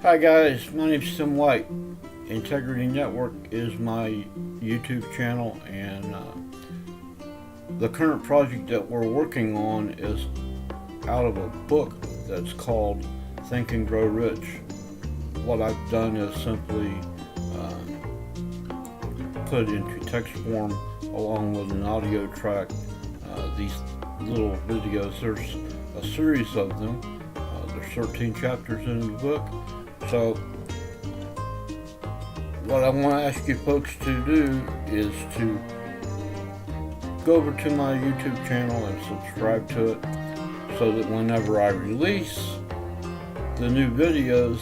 Hi guys, my name's Tim White. Integrity Network is my YouTube channel, and the current project that we're working on is out of a book that's called Think and Grow Rich. What I've done is simply put it into text form along with an audio track. These little videos, there's a series of them. There's 13 chapters in the book. So what I want to ask you folks to do is to go over to my YouTube channel and subscribe to it, so that whenever I release the new videos,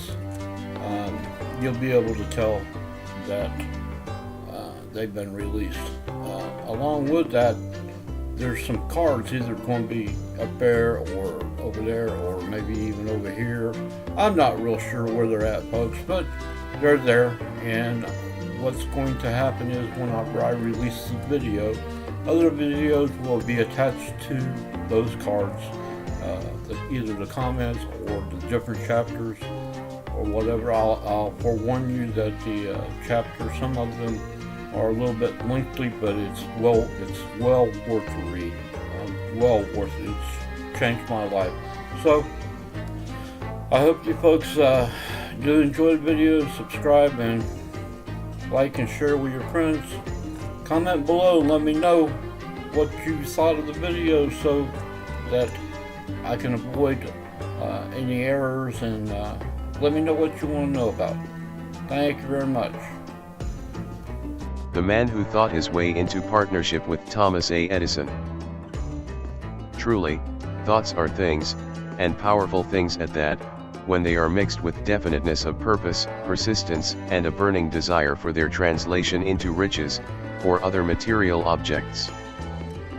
you'll be able to tell that they've been released. Along with that, there's some cards either going to be up there or over there or maybe even over here. I'm not real sure where they're at, folks, but they're there. And what's going to happen is whenever I release the video, other videos will be attached to those cards, either the comments or the different chapters or whatever. I'll forewarn you that the chapters, some of them are a little bit lengthy, but it's well worth the read. Well worth it. It's changed my life. So I hope you folks do enjoy the video. Subscribe and like and share with your friends. Comment below and let me know what you thought of the video, so that I can avoid any errors, and let me know what you want to know about. Thank you very much. The man who thought his way into partnership with Thomas A. Edison. Truly, thoughts are things, and powerful things at that, when they are mixed with definiteness of purpose, persistence, and a burning desire for their translation into riches, or other material objects.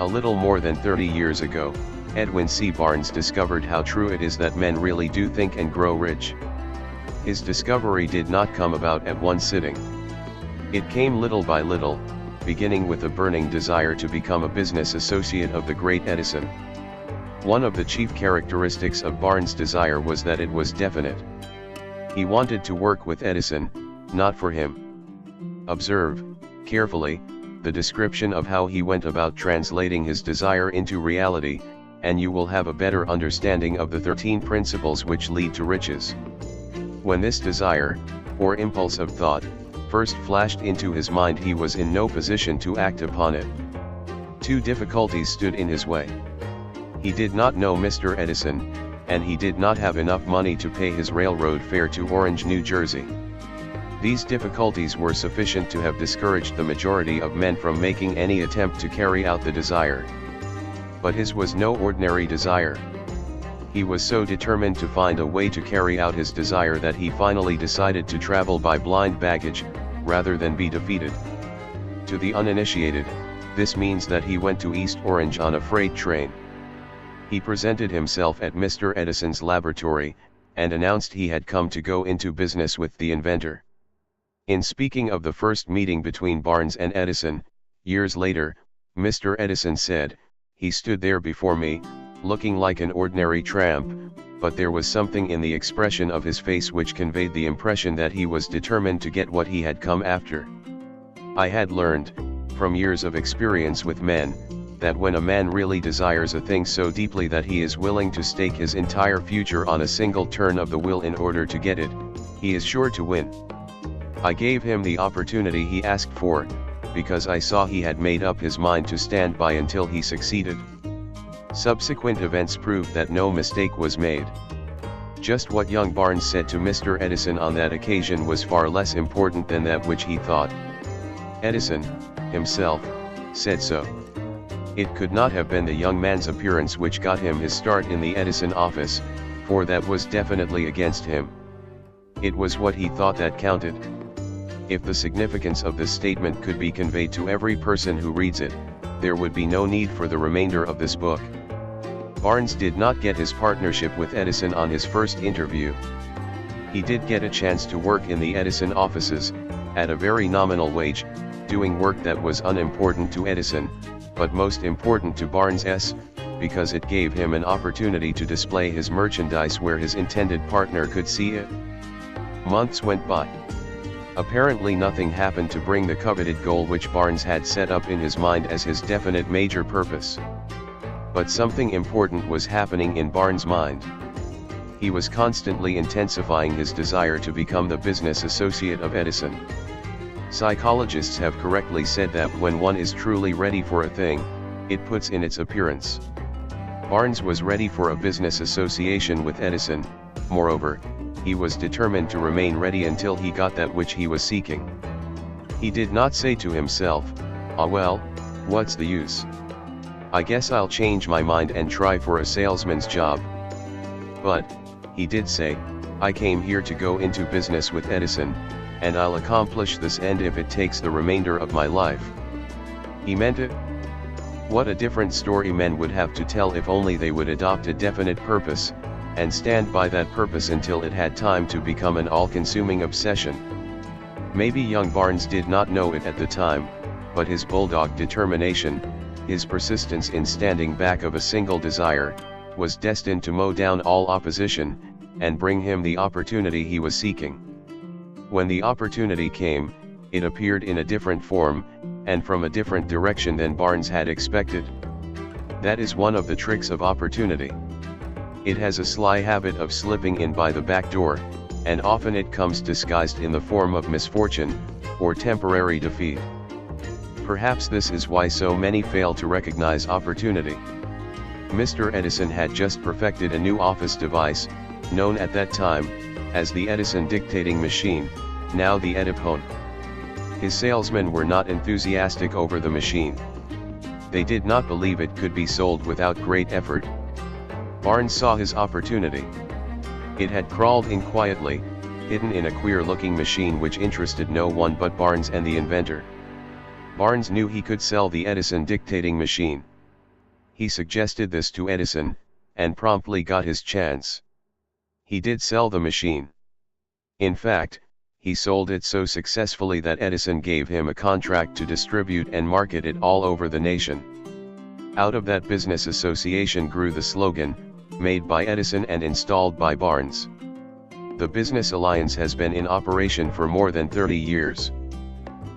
A little more than 30 years ago, Edwin C. Barnes discovered how true it is that men really do think and grow rich. His discovery did not come about at one sitting. It came little by little, beginning with a burning desire to become a business associate of the great Edison. One of the chief characteristics of Barnes' desire was that it was definite. He wanted to work with Edison, not for him. Observe, carefully, the description of how he went about translating his desire into reality, and you will have a better understanding of the 13 principles which lead to riches. When this desire, or impulse of thought, first flashed into his mind, he was in no position to act upon it. Two difficulties stood in his way. He did not know Mr. Edison, and he did not have enough money to pay his railroad fare to Orange, New Jersey. These difficulties were sufficient to have discouraged the majority of men from making any attempt to carry out the desire. But his was no ordinary desire. He was so determined to find a way to carry out his desire that he finally decided to travel by blind baggage, rather than be defeated. To the uninitiated, this means that he went to East Orange on a freight train. He presented himself at Mr. Edison's laboratory, and announced he had come to go into business with the inventor. In speaking of the first meeting between Barnes and Edison, years later, Mr. Edison said, "He stood there before me, looking like an ordinary tramp, but there was something in the expression of his face which conveyed the impression that he was determined to get what he had come after." I had learned, from years of experience with men, that when a man really desires a thing so deeply that he is willing to stake his entire future on a single turn of the wheel in order to get it, he is sure to win. I gave him the opportunity he asked for, because I saw he had made up his mind to stand by until he succeeded. Subsequent events proved that no mistake was made. Just what young Barnes said to Mr. Edison on that occasion was far less important than that which he thought. Edison, himself, said so. It could not have been the young man's appearance which got him his start in the Edison office, for that was definitely against him. It was what he thought that counted. If the significance of this statement could be conveyed to every person who reads it, there would be no need for the remainder of this book. Barnes did not get his partnership with Edison on his first interview. He did get a chance to work in the Edison offices, at a very nominal wage, doing work that was unimportant to Edison, but most important to Barnes, because it gave him an opportunity to display his merchandise where his intended partner could see it. Months went by. Apparently nothing happened to bring the coveted goal which Barnes had set up in his mind as his definite major purpose. But something important was happening in Barnes' mind. He was constantly intensifying his desire to become the business associate of Edison. Psychologists have correctly said that when one is truly ready for a thing, it puts in its appearance. Barnes was ready for a business association with Edison. Moreover, he was determined to remain ready until he got that which he was seeking. He did not say to himself, "Ah well, what's the use? I guess I'll change my mind and try for a salesman's job." But, he did say, "I came here to go into business with Edison, and I'll accomplish this end if it takes the remainder of my life." He meant it. What a different story men would have to tell if only they would adopt a definite purpose, and stand by that purpose until it had time to become an all-consuming obsession. Maybe young Barnes did not know it at the time, but his bulldog determination, his persistence in standing back of a single desire, was destined to mow down all opposition, and bring him the opportunity he was seeking. When the opportunity came, it appeared in a different form, and from a different direction than Barnes had expected. That is one of the tricks of opportunity. It has a sly habit of slipping in by the back door, and often it comes disguised in the form of misfortune, or temporary defeat. Perhaps this is why so many fail to recognize opportunity. Mr. Edison had just perfected a new office device, known at that time as the Edison dictating machine, now the Ediphone. His salesmen were not enthusiastic over the machine. They did not believe it could be sold without great effort. Barnes saw his opportunity. It had crawled in quietly, hidden in a queer-looking machine which interested no one but Barnes and the inventor. Barnes knew he could sell the Edison dictating machine. He suggested this to Edison, and promptly got his chance. He did sell the machine. In fact, he sold it so successfully that Edison gave him a contract to distribute and market it all over the nation. Out of that business association grew the slogan, "Made by Edison and installed by Barnes." The business alliance has been in operation for more than 30 years.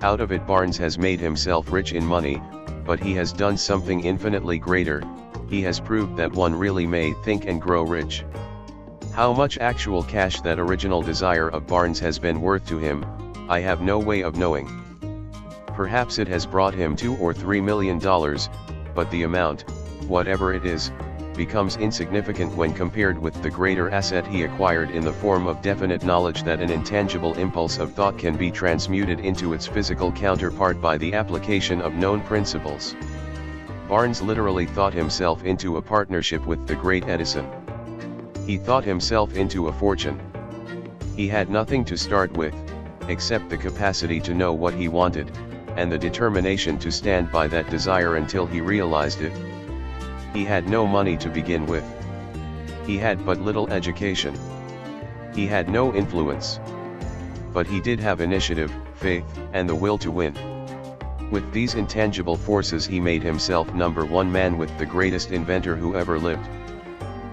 Out of it Barnes has made himself rich in money, but he has done something infinitely greater. He has proved that one really may think and grow rich. How much actual cash that original desire of Barnes has been worth to him, I have no way of knowing. Perhaps it has brought him $2 or $3 million, but the amount, whatever it is, becomes insignificant when compared with the greater asset he acquired in the form of definite knowledge that an intangible impulse of thought can be transmuted into its physical counterpart by the application of known principles. Barnes literally thought himself into a partnership with the great Edison. He thought himself into a fortune. He had nothing to start with, except the capacity to know what he wanted, and the determination to stand by that desire until he realized it. He had no money to begin with. He had but little education. He had no influence. But he did have initiative, faith, and the will to win. With these intangible forces he made himself #1 man with the greatest inventor who ever lived.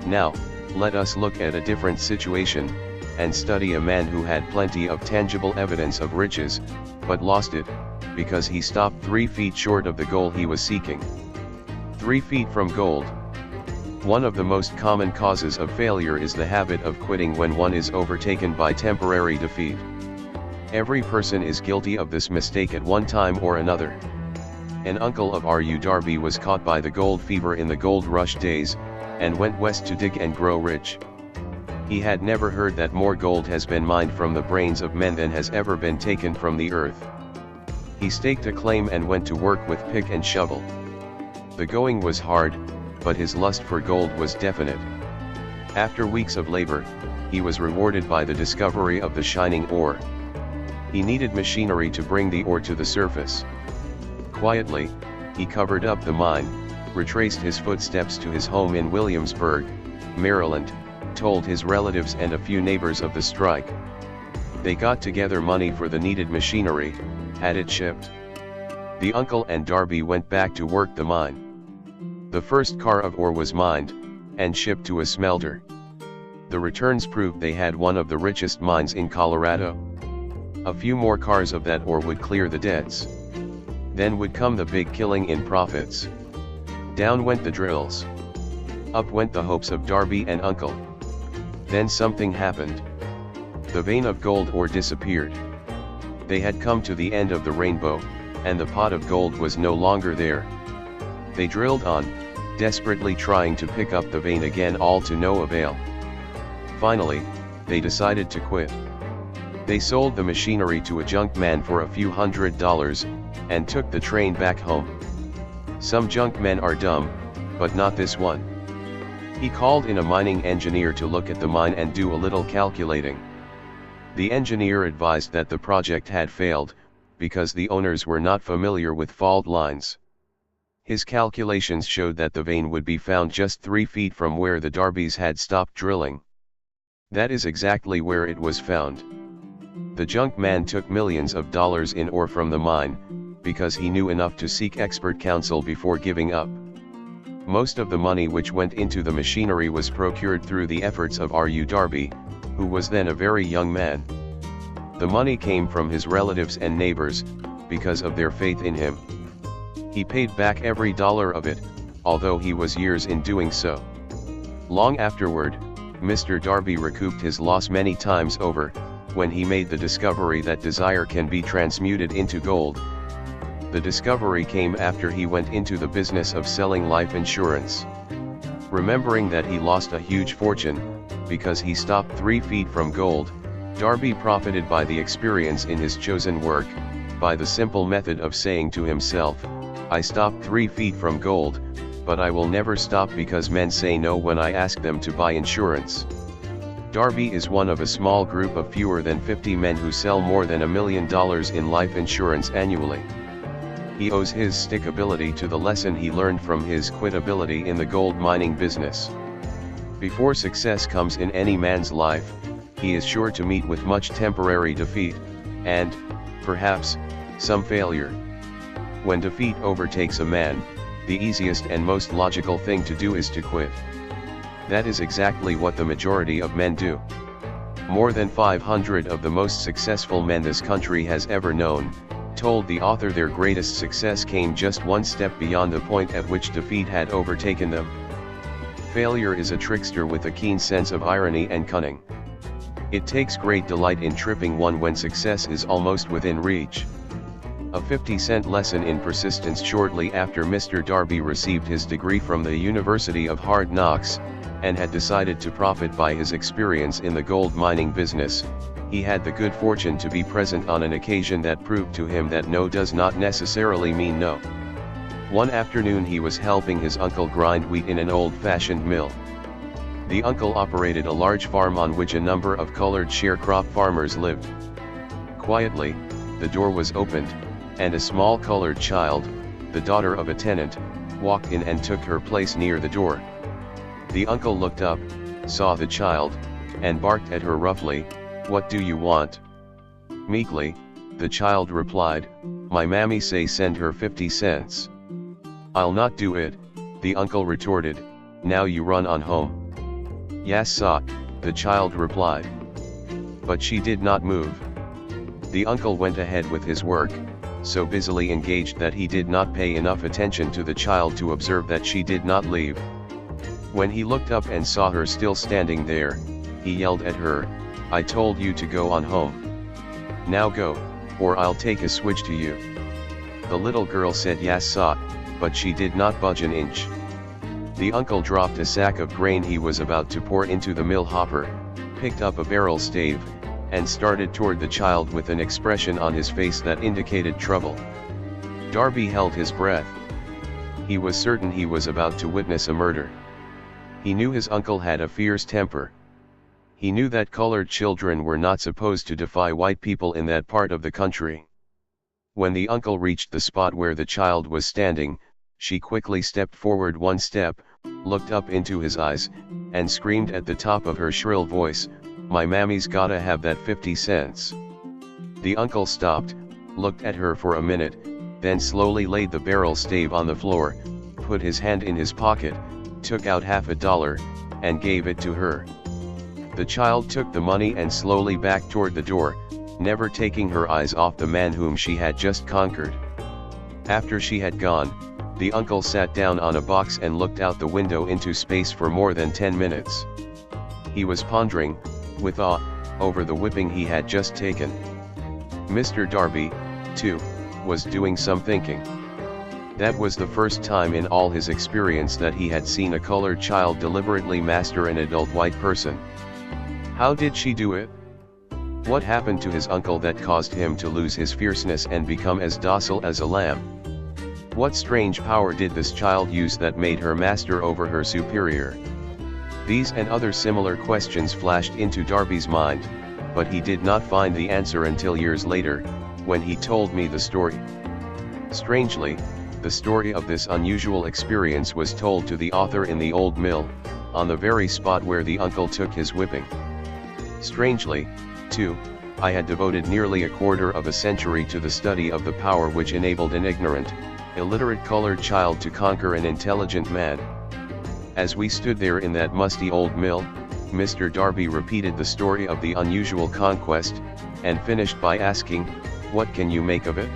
Now, let us look at a different situation, and study a man who had plenty of tangible evidence of riches, but lost it, because he stopped 3 feet short of the goal he was seeking. 3 feet from gold. One of the most common causes of failure is the habit of quitting when one is overtaken by temporary defeat. Every person is guilty of this mistake at one time or another. An uncle of R.U. Darby was caught by the gold fever in the gold rush days, and went west to dig and grow rich. He had never heard that more gold has been mined from the brains of men than has ever been taken from the earth. He staked a claim and went to work with pick and shovel. The going was hard, but his lust for gold was definite. After weeks of labor, he was rewarded by the discovery of the shining ore. He needed machinery to bring the ore to the surface. Quietly, he covered up the mine, retraced his footsteps to his home in Williamsburg, Maryland, told his relatives and a few neighbors of the strike. They got together money for the needed machinery, had it shipped. The uncle and Darby went back to work the mine. The first car of ore was mined, and shipped to a smelter. The returns proved they had one of the richest mines in Colorado. A few more cars of that ore would clear the debts. Then would come the big killing in profits. Down went the drills. Up went the hopes of Darby and Uncle. Then something happened. The vein of gold ore disappeared. They had come to the end of the rainbow, and the pot of gold was no longer there. They drilled on, desperately trying to pick up the vein again, all to no avail. Finally, they decided to quit. They sold the machinery to a junk man for a few $100s, and took the train back home. Some junk men are dumb, but not this one. He called in a mining engineer to look at the mine and do a little calculating. The engineer advised that the project had failed, because the owners were not familiar with fault lines. His calculations showed that the vein would be found just 3 feet from where the Darbys had stopped drilling. That is exactly where it was found. The junk man took millions of dollars in ore from the mine, because he knew enough to seek expert counsel before giving up. Most of the money which went into the machinery was procured through the efforts of R.U. Darby, who was then a very young man. The money came from his relatives and neighbors, because of their faith in him. He paid back every dollar of it, although he was years in doing so. Long afterward, Mr. Darby recouped his loss many times over, when he made the discovery that desire can be transmuted into gold. The discovery came after he went into the business of selling life insurance. Remembering that he lost a huge fortune, because he stopped 3 feet from gold, Darby profited by the experience in his chosen work, by the simple method of saying to himself, "I stopped 3 feet from gold, but I will never stop because men say no when I ask them to buy insurance." Darby is one of a small group of fewer than 50 men who sell more than $1 million in life insurance annually. He owes his stickability to the lesson he learned from his quitability in the gold mining business. Before success comes in any man's life, he is sure to meet with much temporary defeat, and, perhaps, some failure. When defeat overtakes a man, the easiest and most logical thing to do is to quit. That is exactly what the majority of men do. More than 500 of the most successful men this country has ever known, told the author their greatest success came just one step beyond the point at which defeat had overtaken them. Failure is a trickster with a keen sense of irony and cunning. It takes great delight in tripping one when success is almost within reach. A 50-cent lesson in persistence. Shortly after Mr. Darby received his degree from the University of Hard Knocks, and had decided to profit by his experience in the gold mining business, he had the good fortune to be present on an occasion that proved to him that no does not necessarily mean no. One afternoon he was helping his uncle grind wheat in an old-fashioned mill. The uncle operated a large farm on which a number of colored sharecrop farmers lived. Quietly, the door was opened, and a small colored child, the daughter of a tenant, walked in and took her place near the door. The uncle looked up, saw the child, and barked at her roughly, "What do you want?" Meekly, the child replied, "My mammy say send her 50 cents. "I'll not do it," the uncle retorted, "now you run on home." "Yes sir," the child replied. But she did not move. The uncle went ahead with his work, so busily engaged that he did not pay enough attention to the child to observe that she did not leave. When he looked up and saw her still standing there, he yelled at her, "I told you to go on home. Now go, or I'll take a switch to you." The little girl said yes sir, but she did not budge an inch. The uncle dropped a sack of grain he was about to pour into the mill hopper, picked up a barrel stave, and started toward the child with an expression on his face that indicated trouble. Darby held his breath. He was certain he was about to witness a murder. He knew his uncle had a fierce temper. He knew that colored children were not supposed to defy white people in that part of the country. When the uncle reached the spot where the child was standing, she quickly stepped forward one step, looked up into his eyes, and screamed at the top of her shrill voice, "My mammy's gotta have that 50 cents. The uncle stopped, looked at her for a minute, then slowly laid the barrel stave on the floor, put his hand in his pocket, took out $50, and gave it to her. The child took the money and slowly backed toward the door, never taking her eyes off the man whom she had just conquered. After she had gone, the uncle sat down on a box and looked out the window into space for more than 10 minutes. He was pondering, with awe, over the whipping he had just taken. Mr. Darby, too, was doing some thinking. That was the first time in all his experience that he had seen a colored child deliberately master an adult white person. How did she do it? What happened to his uncle that caused him to lose his fierceness and become as docile as a lamb? What strange power did this child use that made her master over her superior? These and other similar questions flashed into Darby's mind, but he did not find the answer until years later, when he told me the story. Strangely, the story of this unusual experience was told to the author in the old mill, on the very spot where the uncle took his whipping. Strangely, too, I had devoted nearly a quarter of a century to the study of the power which enabled an ignorant, illiterate colored child to conquer an intelligent man. As we stood there in that musty old mill, Mr. Darby repeated the story of the unusual conquest, and finished by asking, "What can you make of it?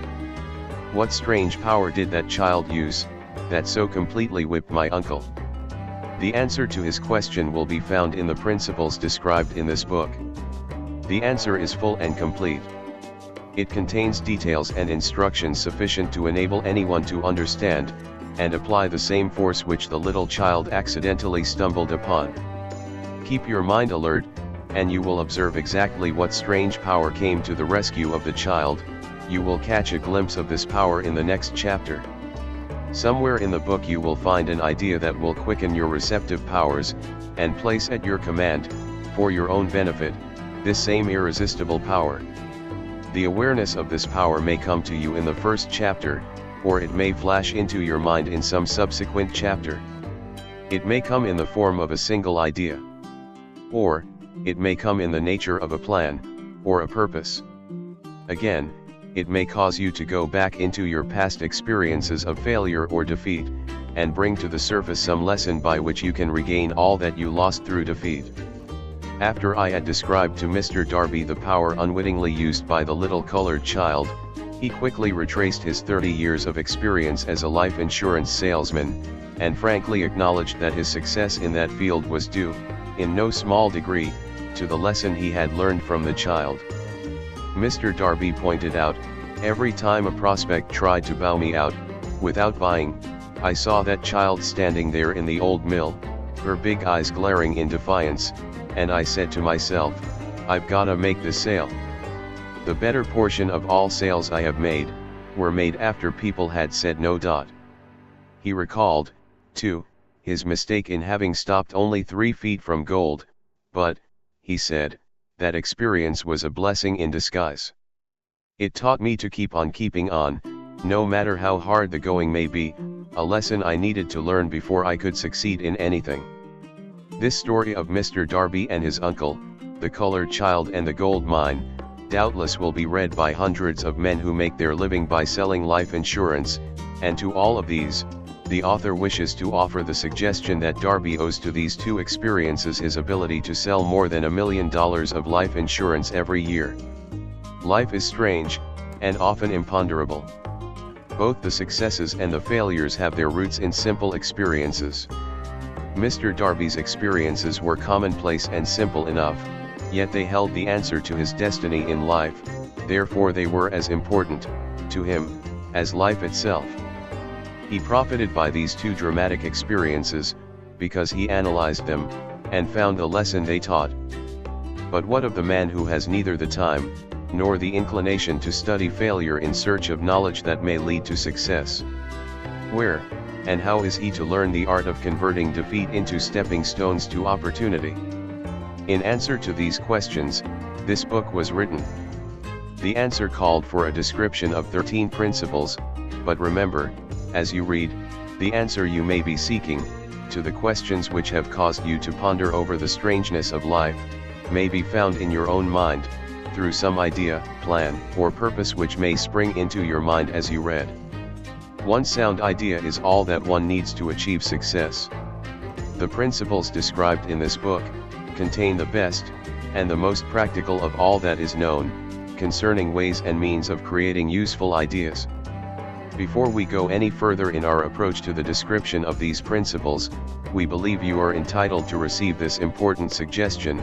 What strange power did that child use, that so completely whipped my uncle?" The answer to his question will be found in the principles described in this book. The answer is full and complete. It contains details and instructions sufficient to enable anyone to understand, and apply the same force which the little child accidentally stumbled upon. Keep your mind alert, and you will observe exactly what strange power came to the rescue of the child. You will catch a glimpse of this power in the next chapter. Somewhere in the book you will find an idea that will quicken your receptive powers, and place at your command, for your own benefit, this same irresistible power. The awareness of this power may come to you in the first chapter, or it may flash into your mind in some subsequent chapter. It may come in the form of a single idea. Or, it may come in the nature of a plan, or a purpose. Again, it may cause you to go back into your past experiences of failure or defeat, and bring to the surface some lesson by which you can regain all that you lost through defeat. After I had described to Mr. Darby the power unwittingly used by the little colored child, he quickly retraced his 30 years of experience as a life insurance salesman, and frankly acknowledged that his success in that field was due, in no small degree, to the lesson he had learned from the child. Mr. Darby pointed out, every time a prospect tried to bow me out, without buying, I saw that child standing there in the old mill, her big eyes glaring in defiance, and I said to myself, I've gotta make this sale. The better portion of all sales I have made, were made after people had said no. He recalled, too, his mistake in having stopped only 3 feet from gold, but, he said, that experience was a blessing in disguise. It taught me to keep on keeping on, no matter how hard the going may be, a lesson I needed to learn before I could succeed in anything. This story of Mr. Darby and his uncle, the colored child and the gold mine, doubtless will be read by hundreds of men who make their living by selling life insurance, and to all of these, the author wishes to offer the suggestion that Darby owes to these 2 experiences his ability to sell more than $1 million of life insurance every year. Life is strange, and often imponderable. Both the successes and the failures have their roots in simple experiences. Mr. Darby's experiences were commonplace and simple enough, yet they held the answer to his destiny in life, therefore they were as important, to him, as life itself. He profited by these 2 dramatic experiences, because he analyzed them, and found the lesson they taught. But what of the man who has neither the time, nor the inclination to study failure in search of knowledge that may lead to success? Where, and how is he to learn the art of converting defeat into stepping stones to opportunity? In answer to these questions, this book was written. The answer called for a description of 13 principles, but remember, as you read, the answer you may be seeking, to the questions which have caused you to ponder over the strangeness of life, may be found in your own mind, through some idea, plan, or purpose which may spring into your mind as you read. One sound idea is all that one needs to achieve success. The principles described in this book, contain the best, and the most practical of all that is known, concerning ways and means of creating useful ideas. Before we go any further in our approach to the description of these principles, we believe you are entitled to receive this important suggestion: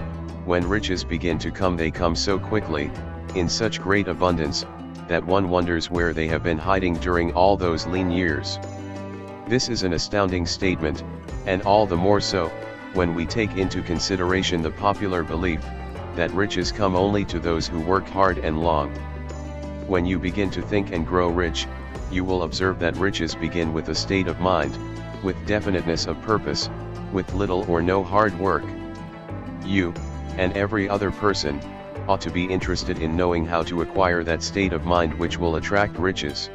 when riches begin to come, they come so quickly, in such great abundance, that one wonders where they have been hiding during all those lean years. This is an astounding statement, and all the more so, when we take into consideration the popular belief, that riches come only to those who work hard and long. When you begin to think and grow rich, you will observe that riches begin with a state of mind, with definiteness of purpose, with little or no hard work. You, and every other person, ought to be interested in knowing how to acquire that state of mind which will attract riches.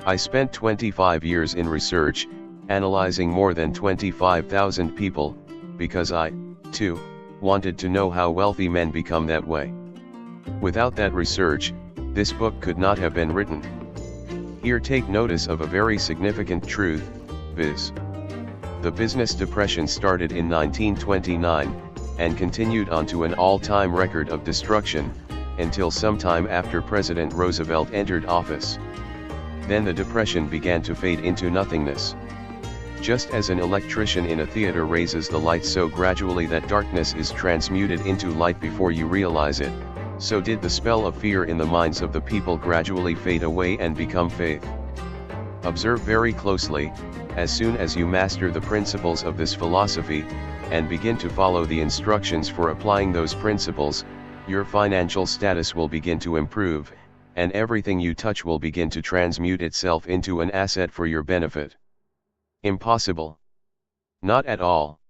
I spent 25 years in research, analyzing more than 25,000 people, because I, too, wanted to know how wealthy men become that way. Without that research, this book could not have been written. Here take notice of a very significant truth, viz. The business depression started in 1929, and continued on to an all-time record of destruction, until sometime after President Roosevelt entered office. Then the depression began to fade into nothingness. Just as an electrician in a theater raises the light so gradually that darkness is transmuted into light before you realize it, so did the spell of fear in the minds of the people gradually fade away and become faith. Observe very closely: as soon as you master the principles of this philosophy, and begin to follow the instructions for applying those principles, your financial status will begin to improve, and everything you touch will begin to transmute itself into an asset for your benefit. Impossible? Not at all.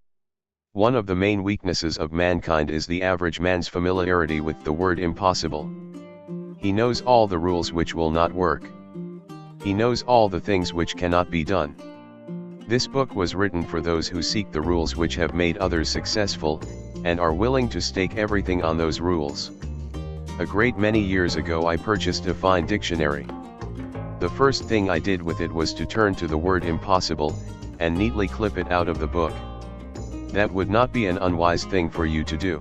One of the main weaknesses of mankind is the average man's familiarity with the word impossible. He knows all the rules which will not work. He knows all the things which cannot be done. This book was written for those who seek the rules which have made others successful, and are willing to stake everything on those rules. A great many years ago I purchased a fine dictionary. The first thing I did with it was to turn to the word impossible, and neatly clip it out of the book. That would not be an unwise thing for you to do.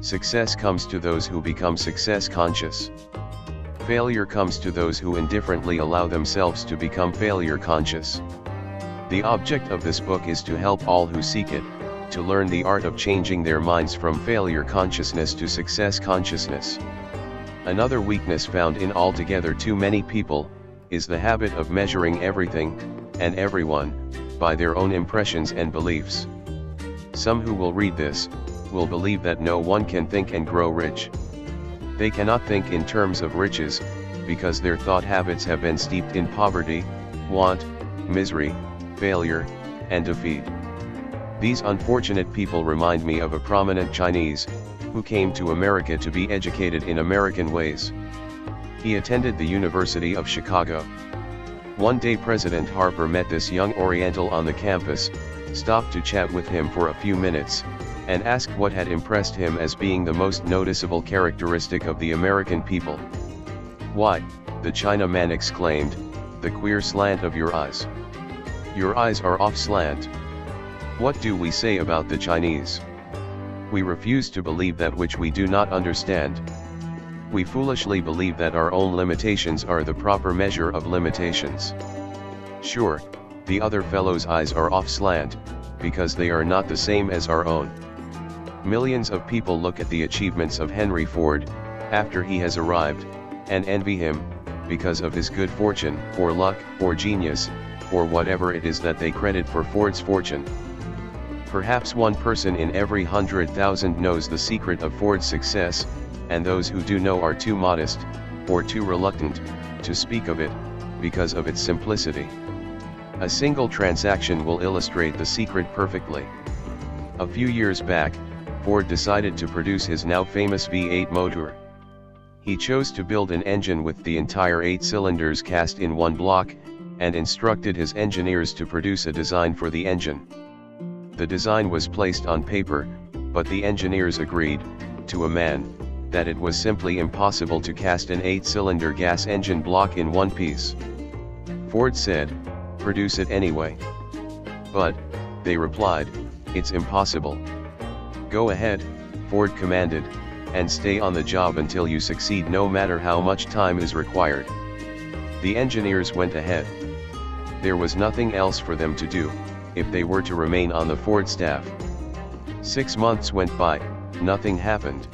Success comes to those who become success conscious. Failure comes to those who indifferently allow themselves to become failure conscious. The object of this book is to help all who seek it, to learn the art of changing their minds from failure consciousness to success consciousness. Another weakness found in altogether too many people, is the habit of measuring everything, and everyone, by their own impressions and beliefs. Some who will read this, will believe that no one can think and grow rich. They cannot think in terms of riches, because their thought habits have been steeped in poverty, want, misery, failure, and defeat. These unfortunate people remind me of a prominent Chinese, who came to America to be educated in American ways. He attended the University of Chicago. One day President Harper met this young Oriental on the campus, stopped to chat with him for a few minutes, and asked what had impressed him as being the most noticeable characteristic of the American people. "Why," the Chinaman exclaimed, "the queer slant of your eyes. Your eyes are off slant." What do we say about the Chinese? We refuse to believe that which we do not understand. We foolishly believe that our own limitations are the proper measure of limitations. Sure, the other fellow's eyes are off slant, because they are not the same as our own. Millions of people look at the achievements of Henry Ford, after he has arrived, and envy him, because of his good fortune, or luck, or genius, or whatever it is that they credit for Ford's fortune. Perhaps one person in every 100,000 knows the secret of Ford's success, and those who do know are too modest, or too reluctant, to speak of it, because of its simplicity. A single transaction will illustrate the secret perfectly. A few years back, Ford decided to produce his now famous V8 motor. He chose to build an engine with the entire 8 cylinders cast in one block, and instructed his engineers to produce a design for the engine. The design was placed on paper, but the engineers agreed, to a man, that it was simply impossible to cast an 8-cylinder gas engine block in one piece. Ford said, "Produce it anyway." "But," they replied, "it's impossible." Go ahead, Ford commanded, and stay on the job until you succeed, no matter how much time is required. The engineers went ahead. There was nothing else for them to do, if they were to remain on the Ford staff. 6 months went by, nothing happened.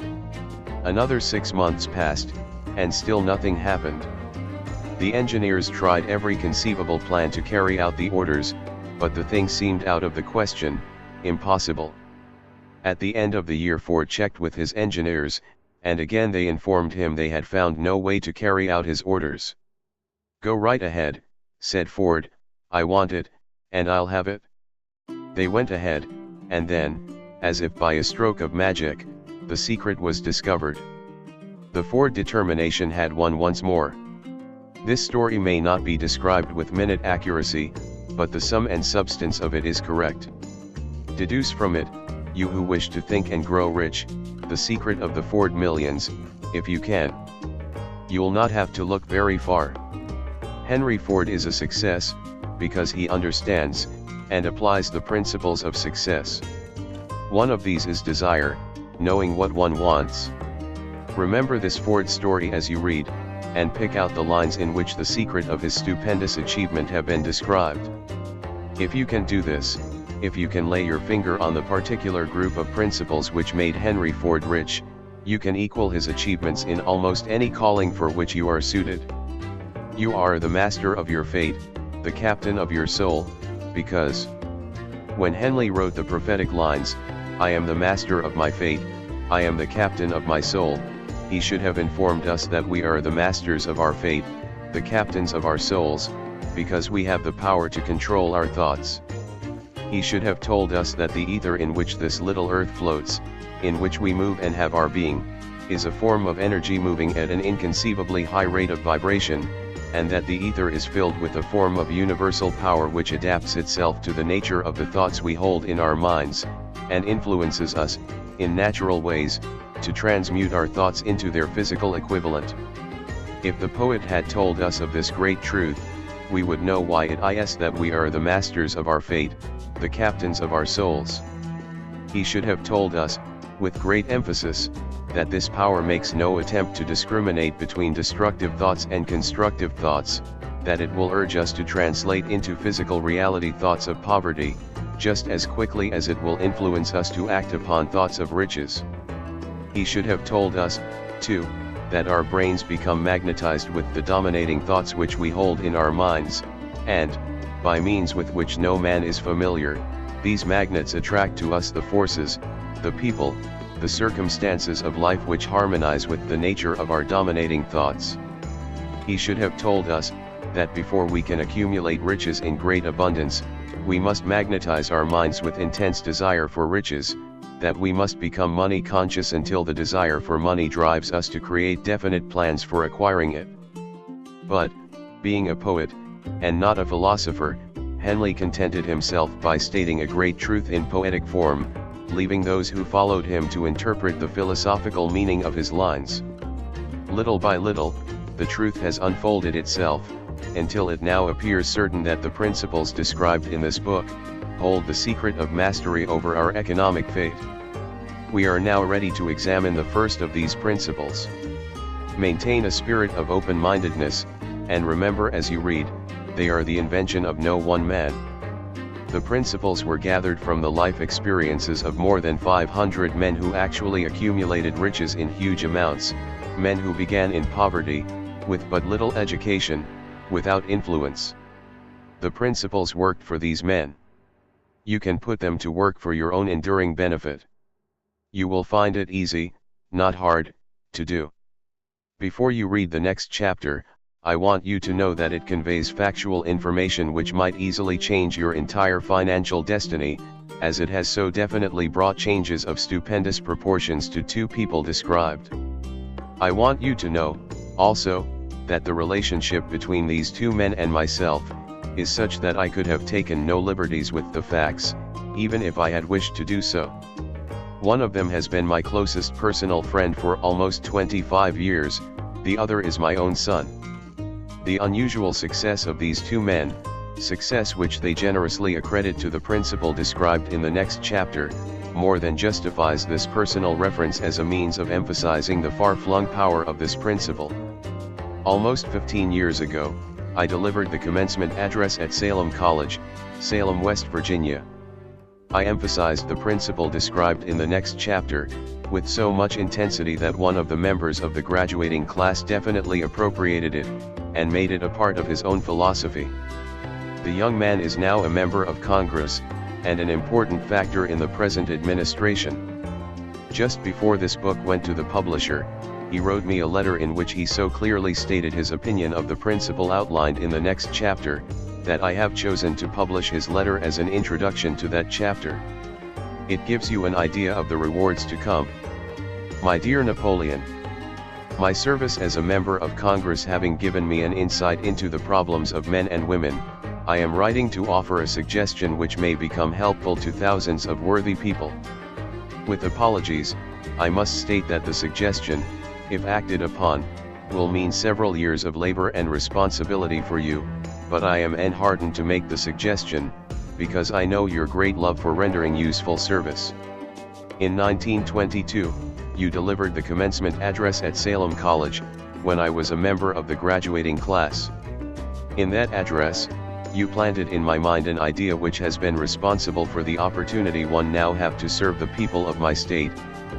Another 6 months passed, and still nothing happened. The engineers tried every conceivable plan to carry out the orders, but the thing seemed out of the question, impossible. At the end of the year, Ford checked with his engineers, and again they informed him they had found no way to carry out his orders. "Go right ahead," said Ford, "I want it, and I'll have it." They went ahead, and then, as if by a stroke of magic, the secret was discovered. The Ford determination had won once more. This story may not be described with minute accuracy, but the sum and substance of it is correct. Deduce from it, you who wish to think and grow rich, the secret of the Ford millions, if you can. You'll not have to look very far. Henry Ford is a success, because he understands, and applies the principles of success. One of these is desire, knowing what one wants. Remember this Ford story as you read, and pick out the lines in which the secret of his stupendous achievement have been described. If you can do this, if you can lay your finger on the particular group of principles which made Henry Ford rich, you can equal his achievements in almost any calling for which you are suited. You are the master of your fate, the captain of your soul, because when Henley wrote the prophetic lines, "I am the master of my fate, I am the captain of my soul," he should have informed us that we are the masters of our fate, the captains of our souls, because we have the power to control our thoughts. He should have told us that the ether in which this little earth floats, in which we move and have our being, is a form of energy moving at an inconceivably high rate of vibration, and that the ether is filled with a form of universal power which adapts itself to the nature of the thoughts we hold in our minds, and influences us, in natural ways, to transmute our thoughts into their physical equivalent. If the poet had told us of this great truth, we would know why it is that we are the masters of our fate, the captains of our souls. He should have told us, with great emphasis, that this power makes no attempt to discriminate between destructive thoughts and constructive thoughts, that it will urge us to translate into physical reality thoughts of poverty, just as quickly as it will influence us to act upon thoughts of riches. He should have told us, too, that our brains become magnetized with the dominating thoughts which we hold in our minds, and, by means with which no man is familiar, these magnets attract to us the forces, the people, the circumstances of life which harmonize with the nature of our dominating thoughts. He should have told us, that before we can accumulate riches in great abundance, we must magnetize our minds with intense desire for riches, that we must become money conscious until the desire for money drives us to create definite plans for acquiring it. But, being a poet, and not a philosopher, Henley contented himself by stating a great truth in poetic form, leaving those who followed him to interpret the philosophical meaning of his lines. Little by little, the truth has unfolded itself, until it now appears certain that the principles described in this book hold the secret of mastery over our economic fate. We are now ready to examine the first of these principles. Maintain a spirit of open-mindedness, and remember as you read, they are the invention of no one man. The principles were gathered from the life experiences of more than 500 men who actually accumulated riches in huge amounts, men who began in poverty, with but little education, without influence. The principles worked for these men. You can put them to work for your own enduring benefit. You will find it easy, not hard, to do. Before you read the next chapter, I want you to know that it conveys factual information which might easily change your entire financial destiny, as it has so definitely brought changes of stupendous proportions to two people described. I want you to know, also, that the relationship between these two men and myself is such that I could have taken no liberties with the facts, even if I had wished to do so. One of them has been my closest personal friend for almost 25 years, the other is my own son. The unusual success of these two men, success which they generously accredit to the principle described in the next chapter, more than justifies this personal reference as a means of emphasizing the far-flung power of this principle. Almost 15 years ago, I delivered the commencement address at Salem College, Salem, West Virginia. I emphasized the principle described in the next chapter, with so much intensity that one of the members of the graduating class definitely appropriated it, and made it a part of his own philosophy. The young man is now a member of Congress, and an important factor in the present administration. Just before this book went to the publisher, he wrote me a letter in which he so clearly stated his opinion of the principle outlined in the next chapter, that I have chosen to publish his letter as an introduction to that chapter. It gives you an idea of the rewards to come. My dear Napoleon, my service as a member of Congress having given me an insight into the problems of men and women, I am writing to offer a suggestion which may become helpful to thousands of worthy people. With apologies, I must state that the suggestion, if acted upon, will mean several years of labor and responsibility for you, but I am enheartened to make the suggestion, because I know your great love for rendering useful service. In 1922, you delivered the commencement address at Salem College, when I was a member of the graduating class. In that address, you planted in my mind an idea which has been responsible for the opportunity one now have to serve the people of my state,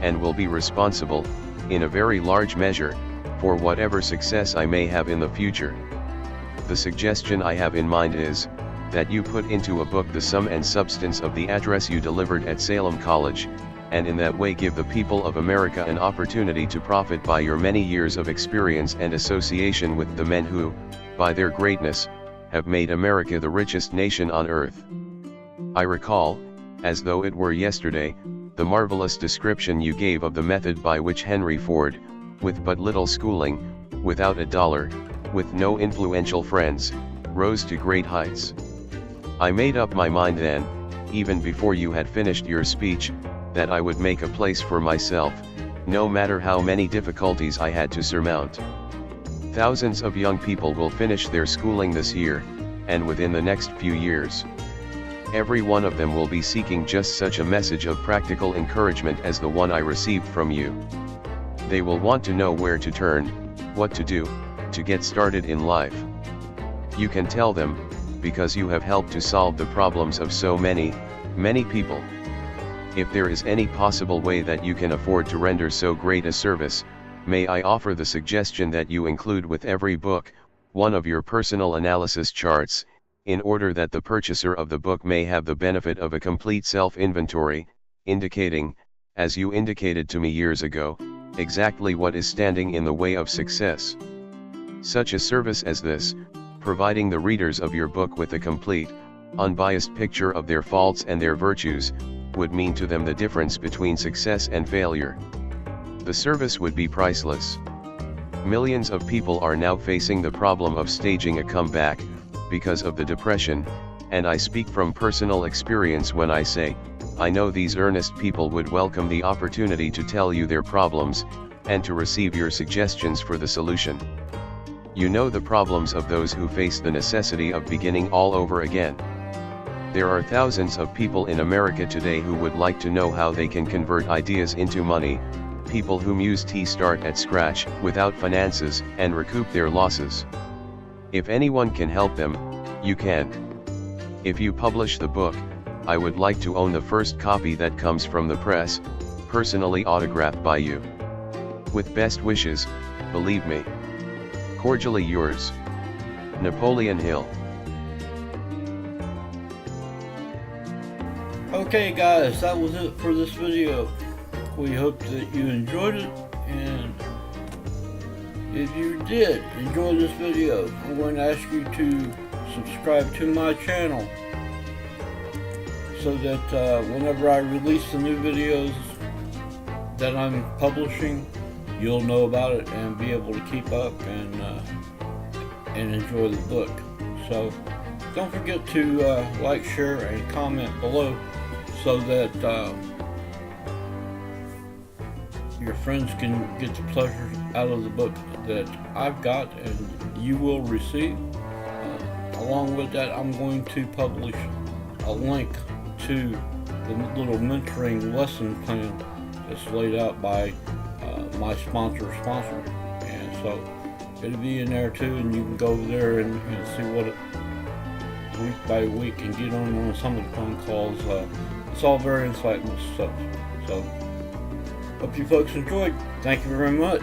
and will be responsible, in a very large measure, for whatever success I may have in the future. The suggestion I have in mind is, that you put into a book the sum and substance of the address you delivered at Salem College, and in that way give the people of America an opportunity to profit by your many years of experience and association with the men who, by their greatness, have made America the richest nation on earth. I recall, as though it were yesterday, the marvelous description you gave of the method by which Henry Ford, with but little schooling, without a dollar, with no influential friends, rose to great heights. I made up my mind then, even before you had finished your speech, that I would make a place for myself, no matter how many difficulties I had to surmount. Thousands of young people will finish their schooling this year, and within the next few years. Every one of them will be seeking just such a message of practical encouragement as the one I received from you. They will want to know where to turn, what to do, to get started in life. You can tell them, because you have helped to solve the problems of so many, many people. If there is any possible way that you can afford to render so great a service, may I offer the suggestion that you include with every book, one of your personal analysis charts, in order that the purchaser of the book may have the benefit of a complete self-inventory, indicating, as you indicated to me years ago, exactly what is standing in the way of success. Such a service as this, providing the readers of your book with a complete, unbiased picture of their faults and their virtues, would mean to them the difference between success and failure. The service would be priceless. Millions of people are now facing the problem of staging a comeback, because of the depression, and I speak from personal experience when I say, I know these earnest people would welcome the opportunity to tell you their problems, and to receive your suggestions for the solution. You know the problems of those who face the necessity of beginning all over again. There are thousands of people in America today who would like to know how they can convert ideas into money, people who muse start at scratch, without finances, and recoup their losses. If anyone can help them, you can. If you publish the book, I would like to own the first copy that comes from the press, personally autographed by you. With best wishes, believe me. Cordially yours, Napoleon Hill. Okay guys, that was it for this video. We hope that you enjoyed it, and if you did enjoy this video, I'm going to ask you to subscribe to my channel so that whenever I release the new videos that I'm publishing, you'll know about it and be able to keep up and enjoy the book. So don't forget to like, share, and comment below so that your friends can get the pleasure out of the book that I've got and you will receive. Along with that, I'm going to publish a link to the little mentoring lesson plan that's laid out by my sponsor, and so it'll be in there too, and you can go over there and see what it week by week and get on some of the phone calls. It's all very insightful stuff. So hope you folks enjoyed. Thank you very much.